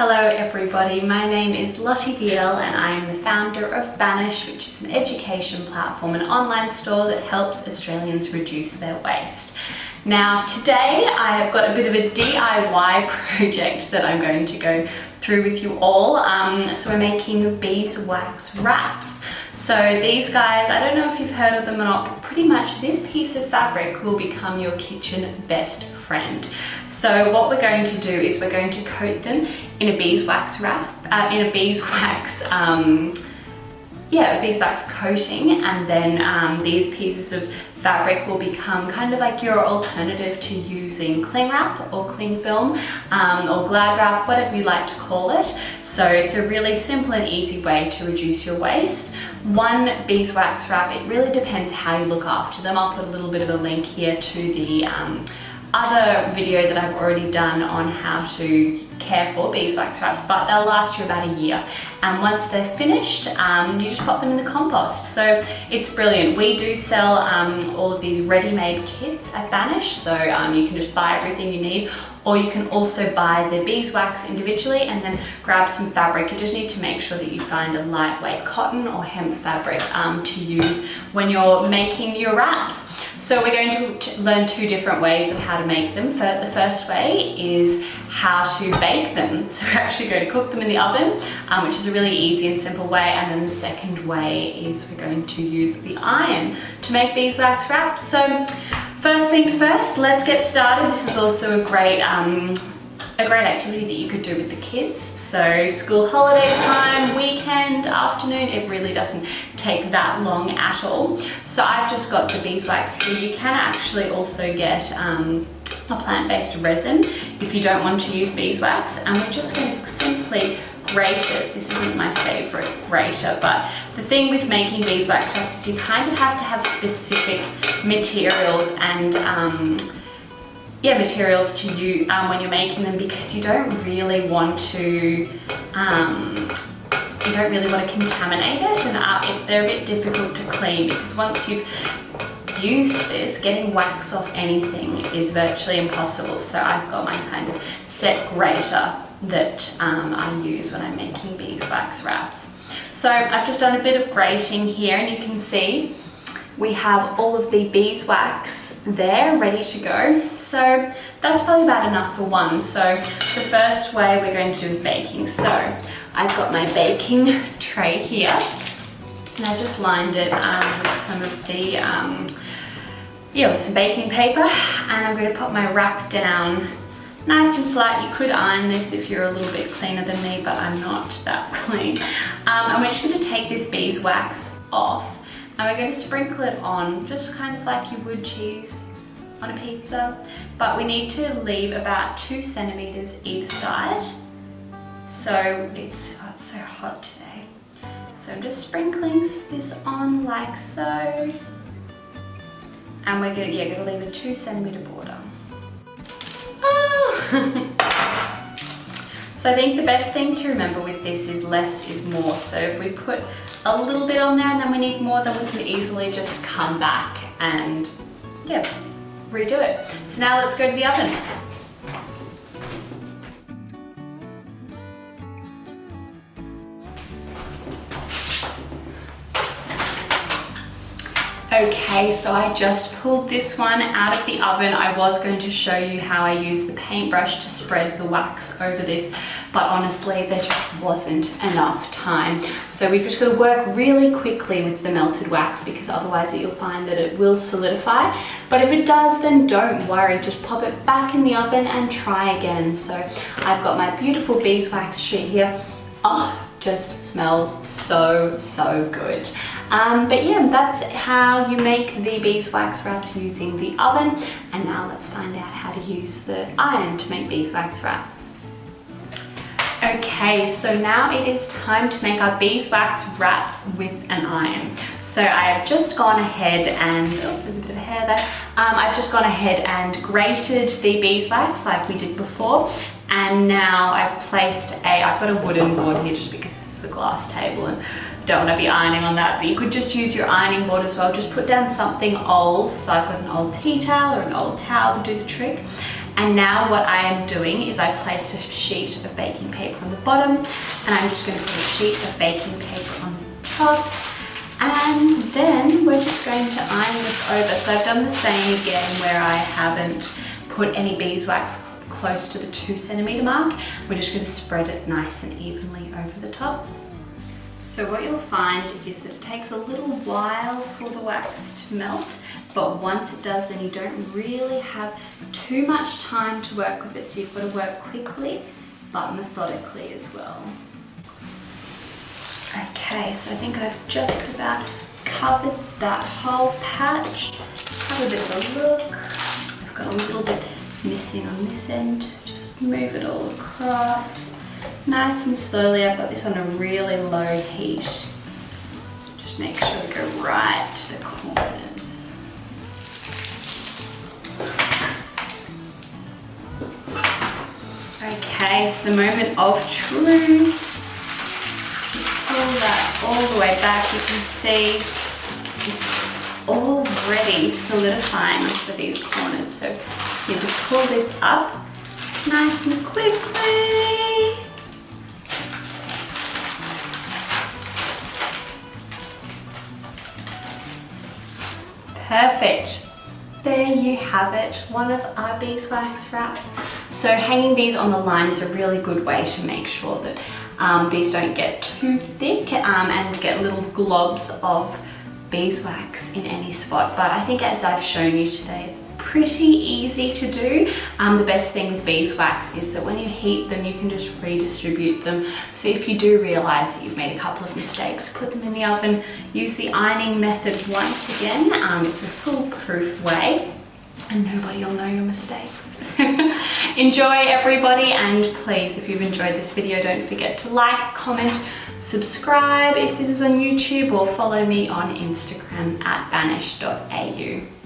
Hello everybody, my name is Lottie Viel and I am the founder of Banish, which is an education platform, an online store that helps Australians reduce their waste. Now today I have got a bit of a DIY project that I'm going to go through with you all. So we're making beeswax wraps. So these guys, I don't know if you've heard of them or not, but pretty much this piece of fabric will become your kitchen best friend. So what we're going to do is we're going to coat them in a beeswax wrap, a beeswax coating, and then these pieces of fabric will become kind of like your alternative to using cling wrap or cling film or glad wrap, whatever you like to call it. So it's a really simple and easy way to reduce your waste. One beeswax wrap, it really depends how you look after them. I'll put a little bit of a link here to the other video that I've already done on how to care for beeswax wraps, but they'll last you about a year. And once they're finished, you just pop them in the compost. So it's brilliant. We do sell all of these ready-made kits at Banish, so you can just buy everything you need, or you can also buy the beeswax individually and then grab some fabric. You just need to make sure that you find a lightweight cotton or hemp fabric to use when you're making your wraps. So we're going to learn two different ways of how to make them. The first way is how to bake them. So we're actually going to cook them in the oven, which is a really easy and simple way. And then the second way is we're going to use the iron to make beeswax wraps. So first things first, let's get started. This is also a great activity that you could do with the kids. So school holiday time, weekend, afternoon, it really doesn't take that long at all. So I've just got the beeswax here. You can actually also get a plant-based resin if you don't want to use beeswax, and we're just going to simply grate it. This isn't my favorite grater, but the thing with making beeswax wraps is you kind of have to have specific materials and materials to use when you're making them, because you don't really want to contaminate it, and they're a bit difficult to clean, because once you've used this, getting wax off anything is virtually impossible. So I've got my kind of set grater that I use when I'm making beeswax wraps. So I've just done a bit of grating here, and you can see we have all of the beeswax there ready to go. So that's probably about enough for one. So the first way we're going to do is baking. So I've got my baking tray here, and I've just lined it with some of the with some baking paper, and I'm going to put my wrap down nice and flat. You could iron this if you're a little bit cleaner than me, but I'm not that clean. And we're just going to take this beeswax off, and we're going to sprinkle it on just kind of like you would cheese on a pizza, but we need to leave about 2 centimeters either side. So it's so hot today. So I'm just sprinkling this on like so, and we're going to leave a 2 centimeter border. So I think the best thing to remember with this is less is more. So if we put a little bit on there and then we need more, then we can easily just come back and redo it. So now let's go to the oven. Okay, so I just pulled this one out of the oven. I was going to show you how I use the paintbrush to spread the wax over this, but honestly, there just wasn't enough time. So we've just got to work really quickly with the melted wax, because otherwise you'll find that it will solidify. But if it does, then don't worry, just pop it back in the oven and try again. So I've got my beautiful beeswax sheet here. Oh, just smells so good. But yeah, that's how you make the beeswax wraps using the oven. And now let's find out how to use the iron to make beeswax wraps. Okay, so now it is time to make our beeswax wraps with an iron. So I have just gone ahead and, there's a bit of hair there. I've just gone ahead and grated the beeswax like we did before. And now I've got a wooden board here just because this is a glass table and don't want to be ironing on that, but you could just use your ironing board as well. Just put down something old. So I've got an old tea towel or an old towel to do the trick. And now what I am doing is I've placed a sheet of baking paper on the bottom, and I'm just going to put a sheet of baking paper on the top. And then we're just going to iron this over. So I've done the same again where I haven't put any beeswax close to the 2 centimeter mark. We're just going to spread it nice and evenly over the top. So what you'll find is that it takes a little while for the wax to melt, but once it does, then you don't really have too much time to work with it. So you've got to work quickly, but methodically as well. Okay, so I think I've just about covered that whole patch. Have a bit of a look. I've got a little bit missing on this end, so just move it all across. Nice and slowly. I've got this on a really low heat. So just make sure we go right to the corners. Okay, so the moment of truth. Pull that all the way back. You can see it's already solidifying for these corners. So you need to pull this up nice and quickly. Perfect. There you have it, one of our beeswax wraps. So hanging these on the line is a really good way to make sure that these don't get too thick and get little globs of beeswax in any spot. But I think as I've shown you today, it's pretty easy to do. The best thing with beeswax is that when you heat them, you can just redistribute them. So if you do realize that you've made a couple of mistakes, put them in the oven, use the ironing method once again. It's a foolproof way and nobody will know your mistakes. Enjoy everybody, and please, if you've enjoyed this video, don't forget to like, comment, subscribe if this is on YouTube, or follow me on Instagram at banish.au.